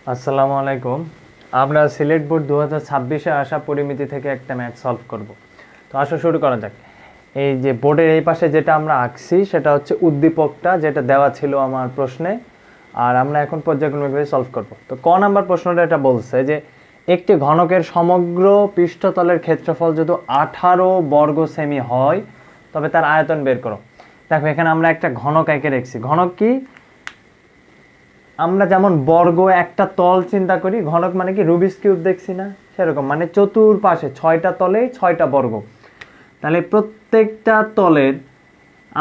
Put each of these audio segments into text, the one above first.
আসসালামু আলাইকুম। আমরা সিলেট বোর্ড 2026-এ আসা পরিমিতি থেকে একটা ম্যাথ সলভ করব। তো আসো শুরু করা যাক। এই যে বোর্ডের এই পাশে যেটা আমরা আঁকছি সেটা হচ্ছে উদ্দীপকটা, যেটা দেওয়া ছিল আমার প্রশ্নে, আর আমরা এখন পর্যায়ক্রমিকভাবে সলভ করব। তো ক নাম্বার প্রশ্নটা এটা বলছে যে একটি ঘনকের সমগ্র পৃষ্ঠতলের ক্ষেত্রফল যদি 18 বর্গ সেমি হয় তবে তার আয়তন বের করো। দেখো এখানে আমরা একটা ঘনক এঁকে রেখেছি। ঘনক কি? আমরা যেমন বর্গ একটা তল চিন্তা করি, ঘনক মানে কি রুবিক্স কিউব দেখছি না, সেরকম মানে চতুর্পাশে 6টা তলে 6টা বর্গ। তাহলে প্রত্যেকটা তলের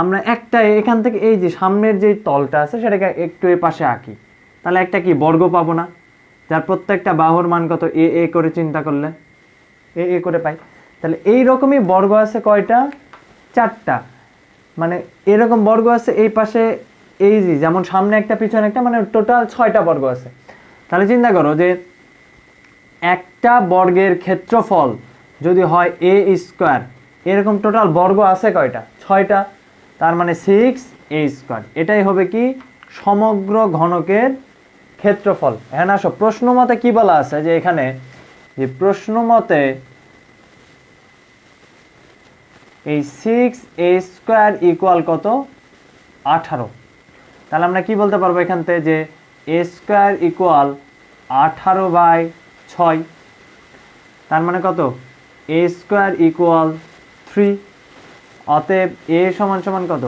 আমরা একটা এখান থেকে এই যে সামনের যে তলটা আছে সেটাকে একটু এই পাশে আঁকি, তাহলে একটা কি বর্গ পাবো না, যার প্রত্যেকটা বাহুর মান কত এ এ করে চিন্তা করলে এ এ করে পাই। তাহলে এই রকমই বর্গ আছে কয়টা? 4টা। মানে এরকম বর্গ আছে এই পাশে, এই যে যেমন সামনে একটা পিছনে একটা, মানে টোটাল 6টা বর্গ আছে। তাহলে চিন্তা করো যে একটা বর্গের ক্ষেত্রফল যদি হয় এ স্কোয়ার, এরকম টোটাল বর্গ আছে কয়টা? 6টা। তার মানে 6a স্কোয়ার। এটাই হবে কি সমগ্র ঘনকের ক্ষেত্রফল। হ্যাঁ আসো, প্রশ্ন মতে কি বলা আছে যে এখানে যে প্রশ্ন মতে এই 6a স্কোয়ার ইকুয়াল কত? 18। তাহলে আমরা কি বলতে পারবো এখান থেকে যে এ স্কোয়ার ইকুয়াল 18/6। তার মানে কত? এ স্কোয়ার ইকুয়াল 3। অতএব এ সমান সমান কত?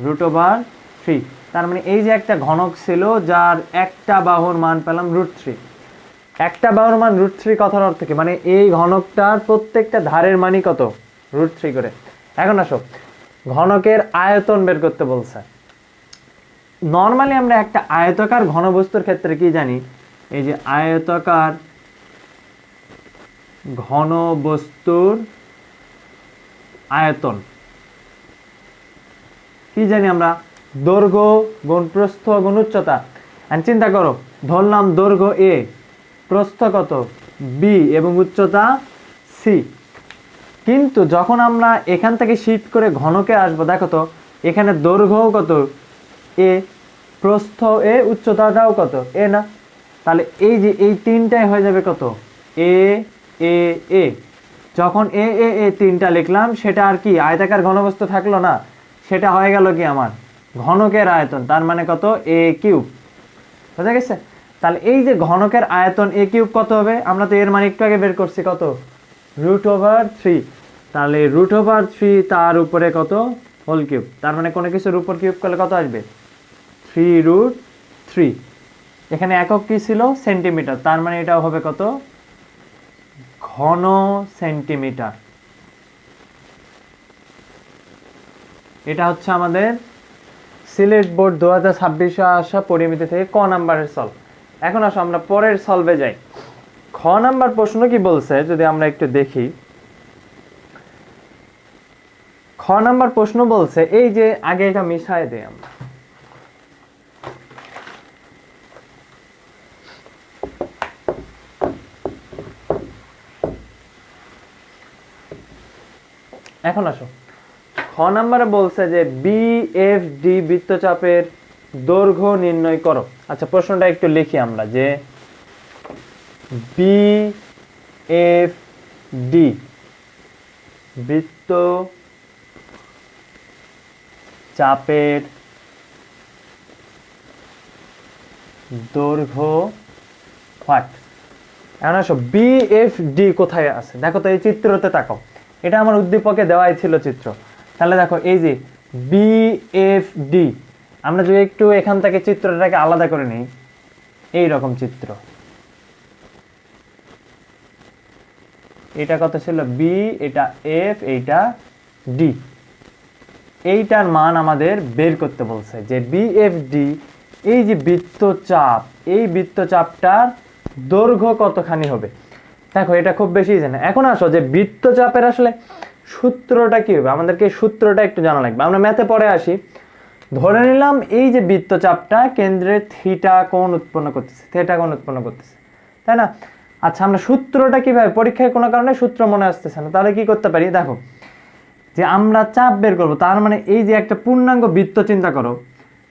√3। তার মানে এই যে একটা ঘনক ছিল যার একটা বাহুর মান পেলাম √3। একটা বাহুর মান √3 কথার অর্থ কি? মানে এই ঘনকটার প্রত্যেকটা ধারের মানই কত? √3 করে। এখন আসো, ঘনকের আয়তন বের করতে বলছে। নর্মালি আমরা একটা আয়তাকার ঘনবস্তুর ক্ষেত্রে কি জানি? এই যে আয়তাকার ঘনবস্তুর আয়তন কি জানি আমরা? দৈর্ঘ্য গুণ প্রস্থ গুণ উচ্চতা। চিন্তা করো, ধরলাম দৈর্ঘ্য এ, প্রস্থ কত? বি এবং উচ্চতা সি। কিন্তু যখন আমরা এখান থেকে শিফট করে ঘনকে আসবো, দেখো তো এখানে দৈর্ঘ্যও কত? এ, প্রস্থ এ, উচ্চতাটাও কত? এ না। তাহলে এই যে এই তিনটাই হয়ে যাবে কত? এ এ এ। যখন এ এ এ তিনটা লিখলাম সেটা আর কি আয়তাকার ঘনবস্তু থাকলো না, সেটা হয়ে গেল কি আমার ঘনকের আয়তন। তার মানে কত? এ কিউব। বুঝা গেছে? তাহলে এই যে ঘনকের আয়তন এ কিউব কত হবে? আমরা তো এর মান একটু আগে বের করছি, কত? √3। তাহলে √3 তার উপরে কত? Whole cube. তার মানে কোনো কিছুর উপর কিউব করলে কত আসবে? 3√3। এখানে একক কি ছিল? সেন্টিমিটার। তার মানে এটাও হবে কত? ঘন সেন্টিমিটার। এটা হচ্ছে আমাদের সিলেট বোর্ড 2026-এ আসা পরিমিতি থেকে ক নাম্বারের সলভ। এখন আসো আমরা পরের সলভে যাই। খ নাম্বার প্রশ্ন কি বলছে যদি আমরা একটু দেখি। খ নাম্বার প্রশ্ন বলছে এই যে আগে এটা মিশায় দেই আমরা। এখন আসো, খ নাম্বারে বলছে যে বিএফডি বৃত্তচাপের দৈর্ঘ্য নির্ণয় করো। আচ্ছা, প্রশ্নটা একটু লিখি আমরা যে বিএফডি বৃত্তচাপের দৈর্ঘ্য হোয়াট। এখন আসো, বিএফডি কোথায় আছে? দেখো তো এই চিত্রতে তাকাও, এটা আমার উদ্দীপকে দেওয়াই ছিল চিত্র। তাহলে দেখো এই যে বিএফডি, আমরা যদি একটু এখান থেকে চিত্রটাকে আলাদা করে নিই, এই রকম চিত্র। এটা কত ছিল? বি, এটা এফ, এইটা ডি। এইটার মান আমাদের বের করতে বলছে যে বিএফডি, এই যে বৃত্তচাপ, এই বৃত্তচাপটার দৈর্ঘ্য কতখানি হবে। দেখো এটা খুব বেশি জানে। এখন আসো যে বৃত্তচাপের আসলে সূত্রটা কি হবে, আমাদেরকে সূত্রটা একটু জানা লাগবে। আমরা ম্যাথে পরে আসি। ধরে নিলাম এই যে বৃত্তচাপটা কেন্দ্রে থিটা কোণ উৎপন্ন করতেছে, তাই না? আচ্ছা, আমরা সূত্রটা কিভাবে, পরীক্ষায় কোনো কারণে সূত্র মনে আসতেছে না, তাহলে কি করতে পারি? দেখো যে আমরা চাপ বের করব, তার মানে এই যে একটা পূর্ণাঙ্গ বৃত্ত চিন্তা করো,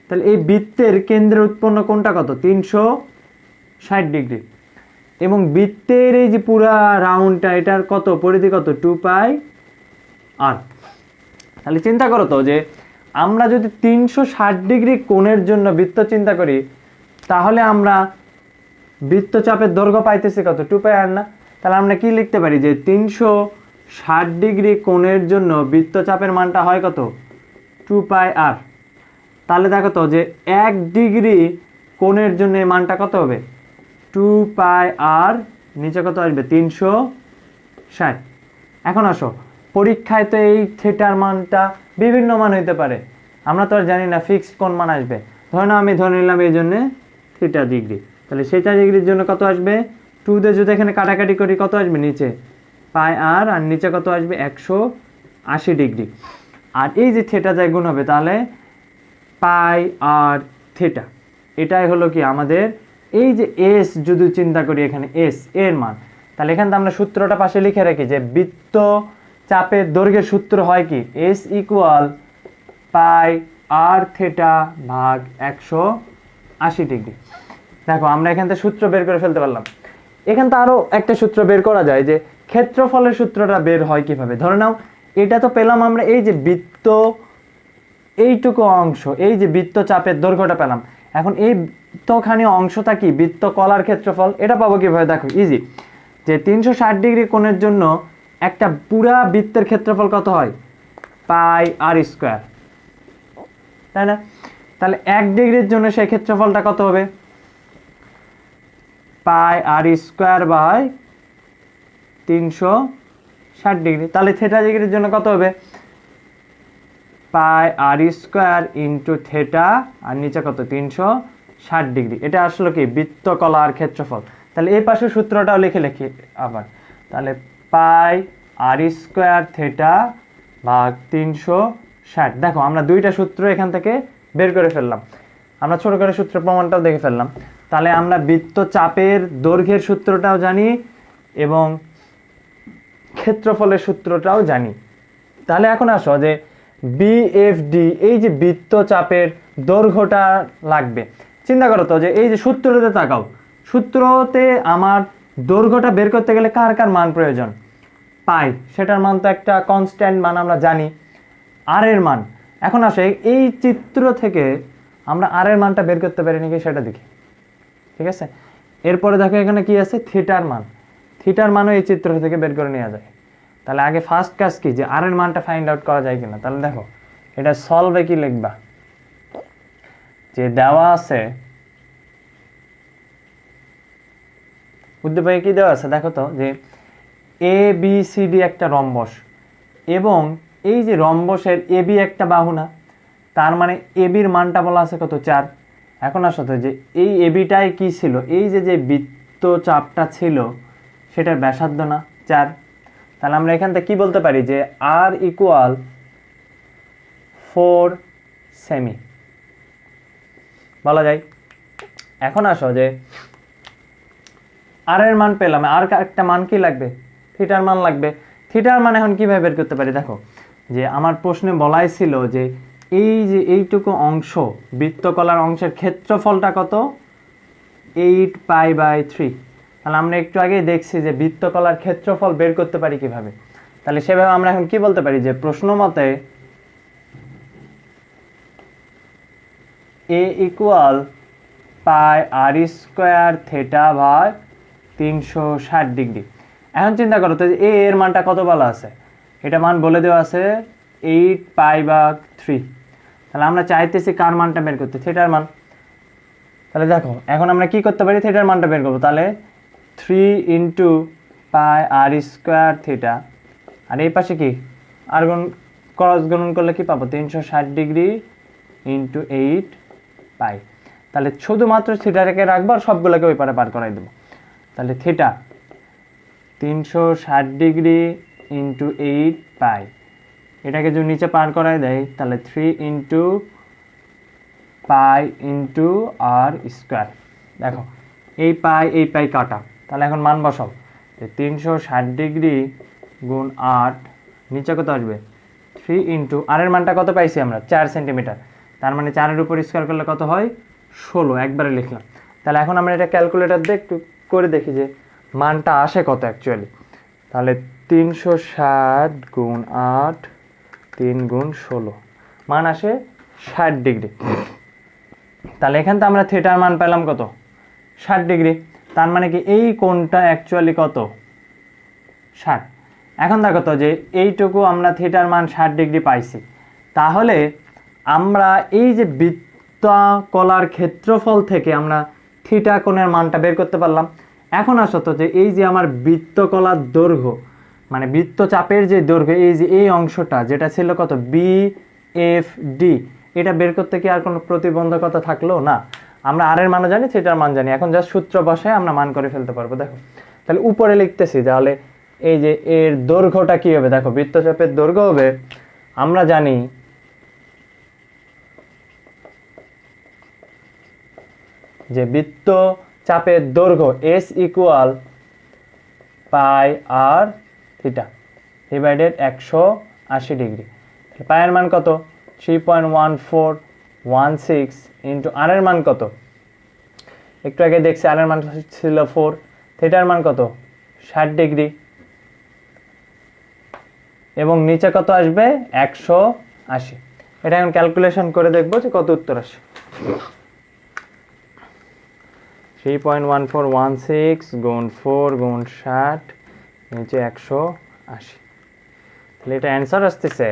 তাহলে এই বৃত্তের কেন্দ্রে উৎপন্ন কোণটা কত? 360 60 ডিগ্রি। এবং বৃত্তের এই যে পুরা রাউন্ডটা, এটার কত পরিধি, কত 2πr। তাহলে চিন্তা করো তো যে আমরা যদি 360 ডিগ্রি কোণের জন্য বৃত্ত চিন্তা করি, তাহলে আমরা বৃত্তচাপের দৈর্ঘ্য পাইতেছি কত, 2πr না? তাহলে আমরা কি লিখতে পারি যে 360 ডিগ্রি কোণের জন্য বৃত্তচাপের মানটা হয় কত, 2πr। তাহলে দেখো তো যে 1 ডিগ্রি কোণের জন্য এই মানটা কত হবে, 2πr, নিচে কত আসবে, 360। এখন আসো, পরীক্ষায় তো এই থিটার মানটা বিভিন্ন মান হইতে পারে, আমরা তো আর জানি না ফিক্সড কোন মান আসবে। ধরে নাও আমি ধরে নিলাম এই জন্য থিটা ডিগ্রি, তাহলে সেটা ডিগ্রির জন্য কত আসবে, 2 দিয়ে যদি এখানে কাটাকাটি করি কত আসবে, নিচে πr, আর নিচে কত আসবে, 180 ডিগ্রি। আর এই যে থিটা যায় গুণ হবে, তাহলে πr থিটা। এটাই হলো কি আমাদের এই যে এস, যদি চিন্তা করি এখানে এস এর মান, তাহলে এখানে তো আমরা সূত্রটা পাশে লিখে রাখি যে বৃত্ত চাপের দৈর্ঘ্যের সূত্র হয় কি, এস ইকুয়াল πr থিটা ভাগ 180 ডিগ্রি। দেখো আমরা এখান থেকে সূত্র বের করে ফেলতে পারলাম। এখান থেকে আরও একটা সূত্র বের করা যায় যে ক্ষেত্রফলের সূত্রটা বের হয় কিভাবে। ধরে নাও এটা তো পেলাম আমরা এই যে বৃত্ত এইটুকু অংশ, এই যে বৃত্ত চাপের দৈর্ঘ্যটা পেলাম। এখন এই বৃত্তখানি অংশটা কি, বৃত্ত কলার ক্ষেত্রফল, এটা পাবো কিভাবে, দেখো ইজি, যে 360 ডিগ্রি কোণের জন্য একটা পুরা বৃত্তের ক্ষেত্রফল কত হয়, πr², তাই না? তাহলে 1 ডিগ্রির জন্য সেই ক্ষেত্রফলটা কত হবে, πr²/360 ডিগ্রি। তাহলে থিটা ডিগ্রির জন্য কত হবে, πr² ইন্টু থিটা, আর নিচে কত, 360 ডিগ্রি। এটা আসলে কি বৃত্ত কলার ক্ষেত্রফল। তাহলে এই পাশে সূত্রটাও লিখে আবার, তাহলে πr² থিটা ভাগ 360। দেখো আমরা দুইটা সূত্র এখান থেকে বের করে ফেললাম, আমরা ছোট করে সূত্র প্রমাণটাও দেখে ফেললাম। তাহলে আমরা বৃত্ত চাপের দৈর্ঘ্যের সূত্রটাও জানি এবং ক্ষেত্রফলের সূত্রটাও জানি। তাহলে এখন আসো যে বিএফডি, এই যে বৃত্ত চাপের দৈর্ঘ্যটা লাগবে। চিন্তা করো তো যে এই যে সূত্রতে তাকাও, সূত্রতে আমার দৈর্ঘ্যটা বের করতে গেলে কার কার মান প্রয়োজন, পাই, সেটার মান তো একটা কনস্ট্যান্ট মান আমরা জানি, আর এর মান। এখন আসে এই চিত্র থেকে আমরা আর এর মানটা বের করতে পারি নাকি সেটা দেখি, ঠিক আছে? এরপরে দেখো এখানে কি আছে, থিটার মান, থিটার মানও এই চিত্র থেকে বের করে নেওয়া যায়। তাহলে আগে ফার্স্ট কাজ কি, যে আর এর মানটা ফাইন্ড আউট করা যায় কিনা। তাহলে দেখো এটা সলভে কি লিখবা, যে দেওয়া আছে উদ্দীপকে কি দেওয়া আছে, দেখো তো যে এ বি সি ডি একটা রম্বস, এবং এই যে রম্বসের এ বি একটা বাহু না, তার মানে এ বির মানটা বলা আছে কত, 4। এখন আসো তো যে এই এ বিটাই কি ছিল, এই যে যে বৃত্ত চাপটা ছিল সেটার ব্যাসার্ধ না, 4। তাহলে আমরা এখান থেকে কি বলতে পারি যে আর ইকুয়াল 4 সেমি বলা যায়। এখন আসো যে আর এর মান পেলাম, আর একটা মান কি লাগবে, থিটার মান লাগবে। থিটার মান এখন কিভাবে বের করতে পারি, দেখো যে আমার প্রশ্নে বলাই ছিল যে এই যে এইটুকু অংশ বৃত্তকলার অংশের ক্ষেত্রফলটা কত, 8π/3। তাহলে আমরা একটু আগেই দেখছি যে বৃত্তকলার ক্ষেত্রফল বের করতে পারি কিভাবে। তাহলে সেভাবে আমরা এখন কি বলতে পারি যে প্রশ্ন মতে এ ইকুয়াল πr² থিটা ভাগ 360 ডিগ্রি। এখন চিন্তা করো তো এ এর মানটা কত বলা আছে, এটা মান বলে দেওয়া আছে 8π/3। তাহলে আমরা চাইতেছি কার মানটা বের করতে, থিটার মান। তাহলে দেখো এখন আমরা কি করতে পারি, থিটার মানটা বের করবো। তাহলে 3 ইন্টু πr² থিটা, আর এই পাশে কি আর ক্রস গুণন করলে কি পাবো, 360 ডিগ্রি ইন্টু 8π। তাহলে শুধুমাত্র থিটাটাকে রাখবো আর সবগুলোকে ওই পারে পার করাই দেবো। তাহলে থিটা 360 ডিগ্রি ইন্টু 8π, এটাকে যদি নিচে পার করাই দেয় তাহলে 3 ইন্টু পাই ইন্টু আর স্কোয়ার। দেখো এই পাই কাটা, তাহলে এখন মান বসাও যে 360 ডিগ্রি গুণ 8, নিচে কত আসবে 3 ইন্টু আর এর মানটা কত পাইছি আমরা, 4 সেন্টিমিটার। তার মানে 4-এর উপর স্কোয়ার করলে কত হয়, 16, একবারে লিখলাম। তাহলে এখন আমরা এটা ক্যালকুলেটর দিয়ে একটু করে দেখি যে মানটা আসে কত অ্যাকচুয়ালি। তাহলে 360 গুণ 8 3 গুণ 16 মান আসে 60 ডিগ্রি। তাহলে এখান থেকে আমরা থিটার মান পেলাম কত 60 ডিগ্রি। তার মানে কি এই কোণটা অ্যাকচুয়ালি কত 60। এখন দেখো তো যে এইটুকু আমরা থিটার মান 60 ডিগ্রি পাইছি, তাহলে আমরা এই যে বৃত্তাকলার ক্ষেত্রফল থেকে আমরা থিটা কোণের মানটা বের করতে পারলাম। এখন আসো তো যে এই যে আমার বৃত্তকলার দৈর্ঘ্য মানে বৃত্তচাপের যে দৈর্ঘ্য এই যে এই অংশটা যেটা ছিল কত BFD, এটা বের করতে কি আর কোনো প্রতিবন্ধকতা থাকলো না? আমরা আর এর মানও জানি, থিটার মান জানি, এখন জাস্ট সূত্র বসায় আমরা মান করে ফেলতে পারবো। দেখো তাহলে উপরে লিখতেছি, তাহলে এই যে এর দৈর্ঘ্যটা কি হবে, দেখো বৃত্তচাপের দৈর্ঘ্য হবে, আমরা জানি যে বৃত্তচাপের দৈর্ঘ্য S ইকুয়াল পাই আর থিটা ডিভাইডেড 180 ডিগ্রি। পায়ের মান কত 3.1416 ইন্টু আর এর মান কত, একটু আগে দেখছি আর এর মান ছিল 4, থিটার মান কত 60 ডিগ্রি, এবং নিচে কত আসবে 180। এটা এখন ক্যালকুলেশন করে দেখবো যে কত উত্তর আসে। 3.1416 গুণ 4 গুণ 60 নিচে 180, তাহলে এটা অ্যান্সার আসতেছে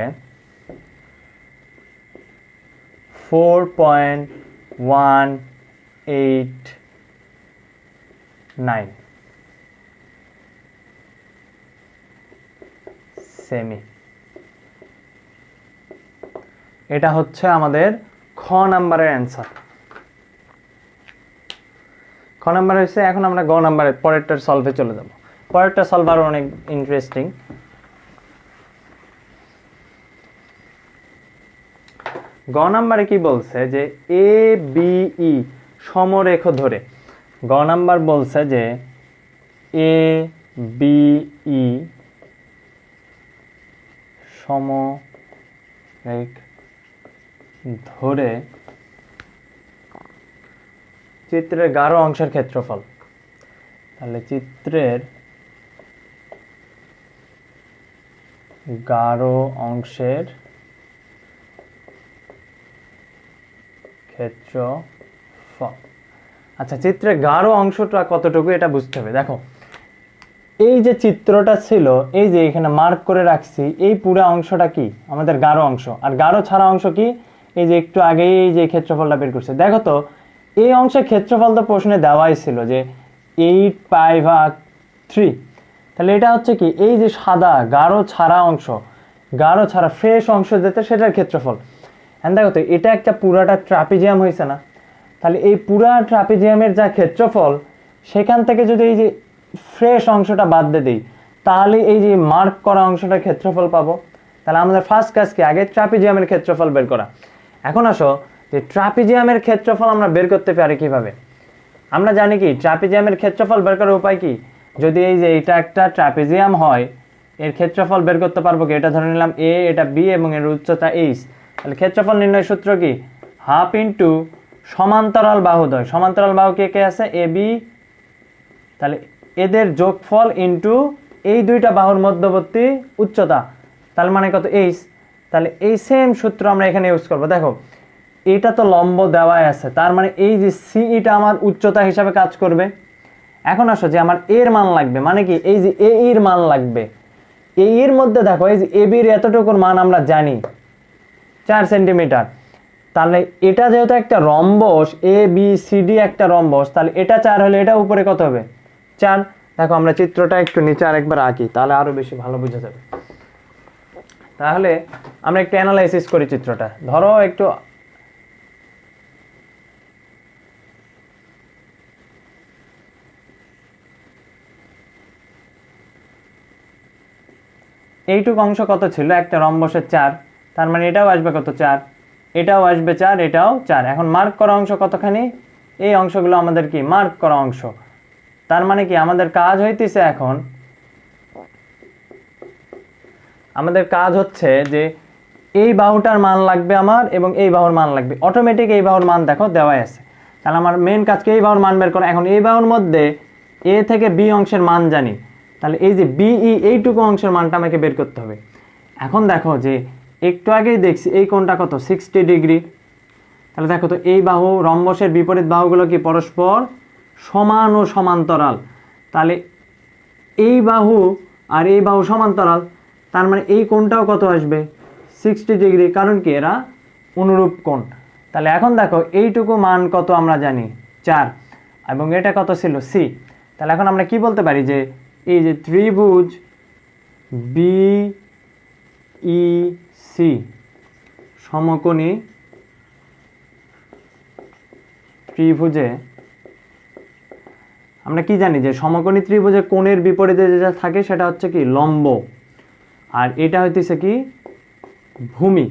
4.189 সেমি। এটা হচ্ছে আমাদের খ নাম্বারের অ্যান্সার। খ নাম্বার হয়েছে। এখন আমরা গ নাম্বারের পরেরটার সলভে চলে যাব। পরেরটা সলভ আরো অনেক ইন্টারেস্টিং। গ নাম্বারে কি বলছে যে ABE সমরেখ ধরে, গ নাম্বার বলছে যে ABE সমরেখ ধরে চিত্রের গাঢ় অংশের ক্ষেত্রফল। তাহলে চিত্রের গাঢ় অংশের ক্ষেত্রফল। আচ্ছা, চিত্রের গাঢ় অংশটা কতটুকু এটা বুঝতে হবে। দেখো এই যে চিত্রটা ছিল, এই যে এখানে মার্ক করে রাখছি, এই পুরো অংশটা কি আমাদের গাঢ় অংশ, আর গাঢ় ছাড়া অংশ কি এই যে একটু আগেই যে ক্ষেত্রফলটা বের করছে। দেখো তো এই অংশের ক্ষেত্রফল তো প্রশ্নে দেওয়াই ছিল যে 8π/3। তাহলে এটা হচ্ছে কি এই যে সাদা গাঢ় ছাড়া অংশ, গাঢ় ছাড়া ফ্রেশ অংশ যেটা সেটার ক্ষেত্রফল। হ্যাঁ দেখো তো এটা একটা পুরাটা ট্রাপিজিয়াম হয়েছে না? তাহলে এই পুরা ট্রাপিজিয়ামের যা ক্ষেত্রফল সেখান থেকে যদি এই যে ফ্রেশ অংশটা বাদ দিয়ে দিই, তাহলে এই যে মার্ক করা অংশটার ক্ষেত্রফল পাবো। তাহলে আমাদের ফার্স্ট কাজ কি, আগে ট্রাপিজিয়ামের ক্ষেত্রফল বের করা। এখন আসো যে ট্রাপিজিয়ামের ক্ষেত্রফল আমরা বের করতে পারি কিভাবে। আমরা জানি কি ট্রাপিজিয়ামের ক্ষেত্রফল বের করার উপায় কি, যদি এই যে এটা একটা ট্রাপিজিয়াম হয় এর ক্ষেত্রফল বের করতে পারবো কি, এটা ধরে নিলাম A, এটা B এবং এর উচ্চতা H। তাহলে ক্ষেত্রফল নির্ণয় সূত্র কি, হাফ ইন্টু সমান্তরাল বাহুদ্বয়, সমান্তরাল বাহু কে কে আছে AB, তাহলে এদের যোগফল ইন্টু এই দুইটা বাহুর মধ্যবর্তী উচ্চতা, তার মানে কত H। তাহলে এই সেম সূত্র আমরা এখানে ইউজ করব। দেখো এটা তো লম্ব দেওয়াই আছে, তার মানে এই যে সি এটা আমার উচ্চতা হিসাবে কাজ করবে। এখন আসো যে আমার এর মান লাগবে, মানে কি এই যে এ এর মান লাগবে। এ এর মধ্যে দেখো এই যে এ বির এতটুকুর মান আমরা জানি 4 সেন্টিমিটার। তাহলে এটা যেহেতু একটা রম্বস, ABCD একটা রম্বস, তাহলে এটা 4 হলে এটা উপরে কত হবে 4। দেখো আমরা চিত্রটা একটু নিচে আরেকবার আঁকি, তাহলে আরো বেশি ভালো বোঝা যাবে। তাহলে আমরা একটু অ্যানালাইসিস করি চিত্রটা। ধরো একটু এইটুকু অংশ কত ছিল, একটা রম্বসের 4, তার মানে এটাও আসবে কত 4, এটাও আসবে 4, এটাও 4। এখন মার্ক করা অংশ কতখানি, এই অংশগুলো আমাদের কি মার্ক করা অংশ। তার মানে কি আমাদের কাজ হইতেছে, এখন আমাদের কাজ হচ্ছে যে এই বাহুটার মান লাগবে আমার এবং এই বাহুর মান লাগবে। অটোমেটিক এই বাহুর মান দেখো দেওয়াই আছে। তাহলে আমার মেন কাজকে এই বাহুর মান বের করা। এখন এই বাহুর মধ্যে এ থেকে বি অংশের মান জানি, তাহলে এই যে বিই এইটুকু অংশের মানটা আমাকে বের করতে হবে। এখন দেখো যে একটু আগেই দেখছি এই কোণটা কত 60 ডিগ্রি। তাহলে দেখো তো এই বাহু রম্বসের বিপরীত বাহুগুলো কি পরস্পর সমান ও সমান্তরাল। তাহলে এই বাহু আর এই বাহু সমান্তরাল, তার মানে এই কোণটাও কত আসবে 60 ডিগ্রি, কারণ কি এরা অনুরূপ কোণ। তাহলে এখন দেখো এইটুকু মান কত আমরা জানি 4, এবং এটা কত ছিল সি। তাহলে এখন আমরা কি বলতে পারি যে এই যে ত্রিভুজ বিইসি সমকোণী ত্রিভুজে আমরা কি জানি যে সমকোণী ত্রিভুজে কোণের বিপরীতে যেটা থাকে সেটা হচ্ছে কি লম্ব, আর এটা হইতেছে কি ভূমি।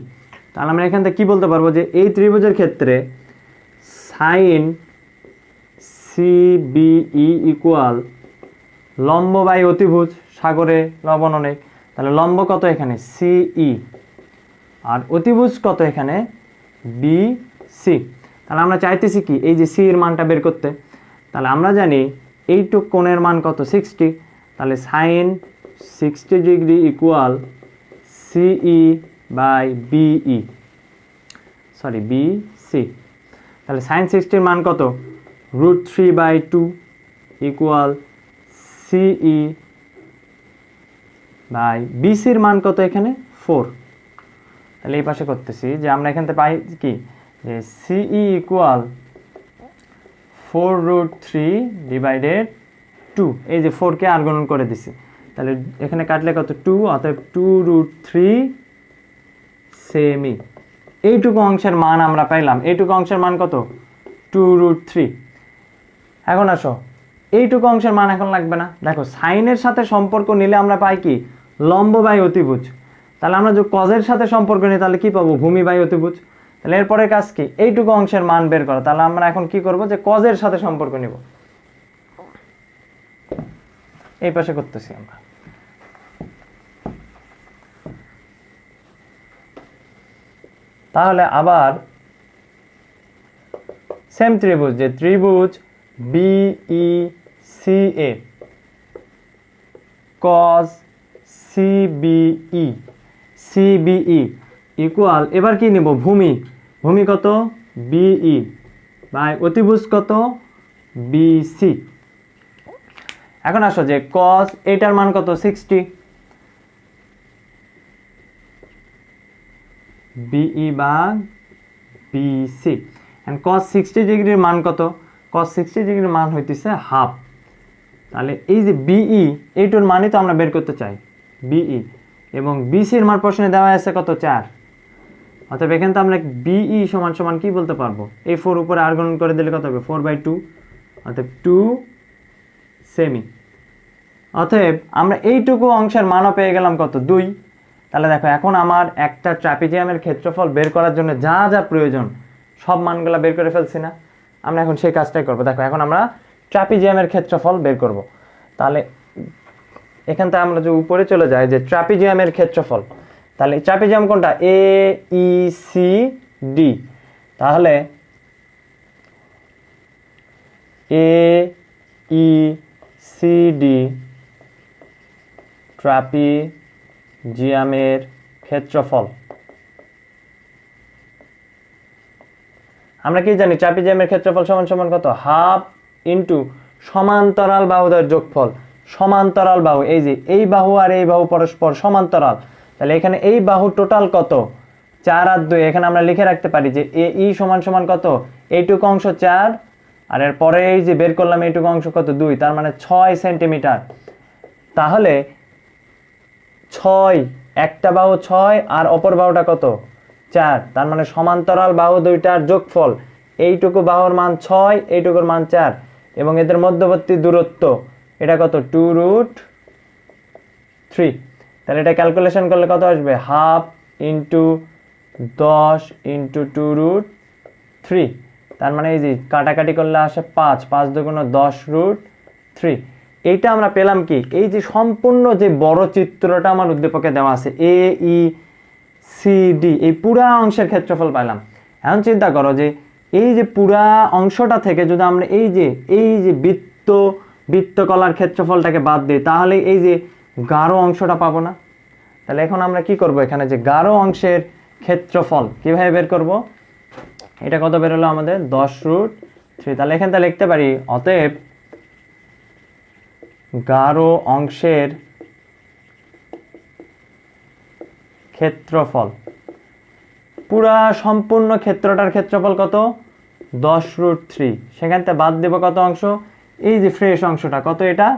তাহলে আমরা এখান থেকে কি বলতে পারবো যে এই ত্রিভুজের ক্ষেত্রে সাইন সিবিই ইকুয়াল লম্ব বাই অতিভুজ, সাগরে লবণ অনেক। তাহলে লম্ব কত এখানে সিই, আর অতিভুজ কত এখানে বিসি। তাহলে আমরা চাইতেছি কি এই যে সি এর মানটা বের করতে। তাহলে আমরা জানি এইটুক কোণের মান কত 60, তাহলে সাইন 60 ডিগ্রি ইকুয়াল সিই বাই বিই, সরি বিসি। তাহলে সাইন 60 মান কত √3/2 ইকুয়াল সিই বাই বিসির মান কত এখানে 4। তাহলে এই পাশে করতেছি যে আমরা এখান থেকে পাই কি যে সিই ইকুয়াল 4√3/2, এই যে 4 কে আর গুণন করে দিছি। তাহলে এখানে কাটলে কত 2, অতএব 2√3 সেমি। এইটুকু অংশের মান আমরা পাইলাম। এইটুকু অংশের মান কত 2√3। এখন আসো এইটুকু অংশের মান এখন লাগবে না। দেখো সাইনের সাথে সম্পর্ক নিলে আমরা পাই কি লম্ব বাই অতিভুজ। তাহলে আমরা যদি কজের সাথে সম্পর্ক নিই তাহলে কি পাবো ভূমি বাই অতিভুজ। তাহলে এরপরে কাজ কি এইটুকু অংশের মান বের করা। তাহলে আমরা এখন কি করব যে কজের সাথে সম্পর্ক নিব, এই পাশে করতেছি আমরা। তাহলে আবার সেম ত্রিভুজ যে ত্রিভুজ বিইসিএ cos সিবিই ইকুয়াল, এবার কি নিব ভূমি, ভূমি কত বিই বাই অতিভুজ কত বিসি। এখন আসো যে cos এটার মান কত 60, বিই বা বিসি, এন্ড cos 60 ডিগ্রির মান কত, cos 60 ডিগ্রির মান হইতেছে হাফ। তাহলে এই যে বিই এইটার মানই তো আমরা বের করতে চাই বিই, এবং বিসির মান প্রশ্নে দেওয়া আছে কত 4। অতএব এখানে তো আমরা বিই সমান সমান কি বলতে পারবো, এই 4 উপরে আর গুণন করে দিলে কত হবে 4/2, অতএব 2 সেমি। অতএব আমরা এইটুকু অংশের মানও পেয়ে গেলাম কত 2। তাহলে দেখো এখন আমার একটা ট্রাপিজিয়ামের ক্ষেত্রফল বের করার জন্য যা যা প্রয়োজন সব মানগুলো বের করে ফেলছি না, আমরা এখন সেই কাজটাই করব। দেখো এখন আমরা ট্রাপিজিয়ামের ক্ষেত্রফল বের করব। তাহলে এখান থেকে আমরা যে উপরে চলে যাই যে ট্রাপিজিয়ামের ক্ষেত্রফল, তাহলে ট্রাপিজিয়াম কোনটা এ ই সি ডি। তাহলে এ ই সি ডি ট্রাপিজিয়ামের ক্ষেত্রফল। আমরা কি জানি ট্রাপিজিয়ামের ক্ষেত্রফল সমান সমান কত হাফ ইনটু সমান্তরাল বাহুদের যোগফল। সমান্তরাল বাহু এই যে এই বাহু আর এই বাহু পরস্পর সমান্তরাল, তাহলে এখানে এই বাহু টোটাল কত 4 আর 2। এখানে আমরা লিখে রাখতে পারি যে এ ই সমান সমান কত এইটুকু অংশ 4, আর এর পরে এই যে বের করলাম এইটুকু অংশ কত 2, তার মানে 6 সেন্টিমিটার। তাহলে 6, একটা বাহু 6 আর অপর বাহুটা কত 4, তার মানে সমান্তরাল বাহু দুইটার যোগফল। এইটুকু বাহুর মান 6, এইটুকুর মান 4, এবং এদের মধ্যবর্তী দূরত্ব এটা কত 2√3। তাহলে এটা ক্যালকুলেশন করলে কত আসবে হাফ ইন্টু 10 ইন্টু 2√3, তার মানে এই যে কাটাকাটি করলে আসে 5, 5 দুগুণ 10√3। এইটা আমরা পেলাম কি এই যে সম্পূর্ণ যে বড় চিত্রটা আমার উদ্দীপকে দেওয়া আছে এ ই সি ডি, এই পুরা অংশের ক্ষেত্রফল পাইলাম। এখন চিন্তা করো যে এই যে পুরা অংশটা থেকে যদি আমরা এই যে বৃত্তকলার ক্ষেত্রফলটাকে বাদ দিই, তাহলে এই যে গাঢ় অংশটা পাবো না। তাহলে এখন আমরা কি করব, এখানে যে গাঢ় অংশের ক্ষেত্রফল কিভাবে বের করব, এটা কত বের হলো আমাদের 10√3। তাহলে এখানটা লিখতে পারি অতএব গাঢ় অংশের ক্ষেত্রফল, পুরা সম্পূর্ণ ক্ষেত্রটার ক্ষেত্রফল কত 10√3। সেখান থেকে বাদ দেব কত অংশ, এই যে ফ্রেশ অংশটা কত, এটা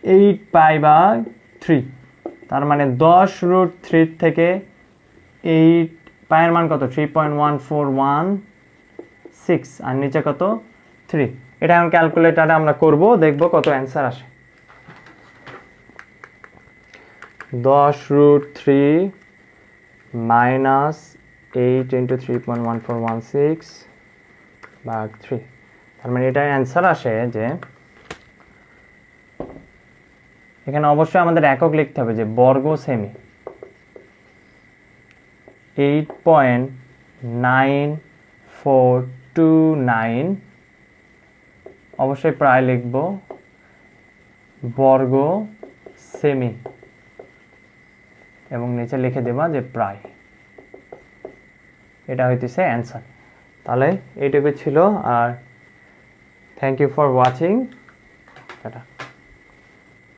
8π/3। তার মানে 10√3 থেকে 8 পায়ের মান কত 3.1416 আর নিচে কত 3। এটা এখন ক্যালকুলেটারে আমরা করব, দেখব কত অ্যান্সার আসে। 10√3 - 8 × 3.1416/3। তার মানে এটা অ্যান্সার আসে যে এখানে অবশ্যই আমাদের একক লিখতে হবে যে বর্গ সেমি 8.9429, অবশ্যই প্রায় লিখব বর্গ সেমি এবং নিচে লিখে দেবা যে প্রায়। এটা হইতেছে অ্যান্সার। তাহলে এইটুকু ছিল, আর thank you for watching. Tata.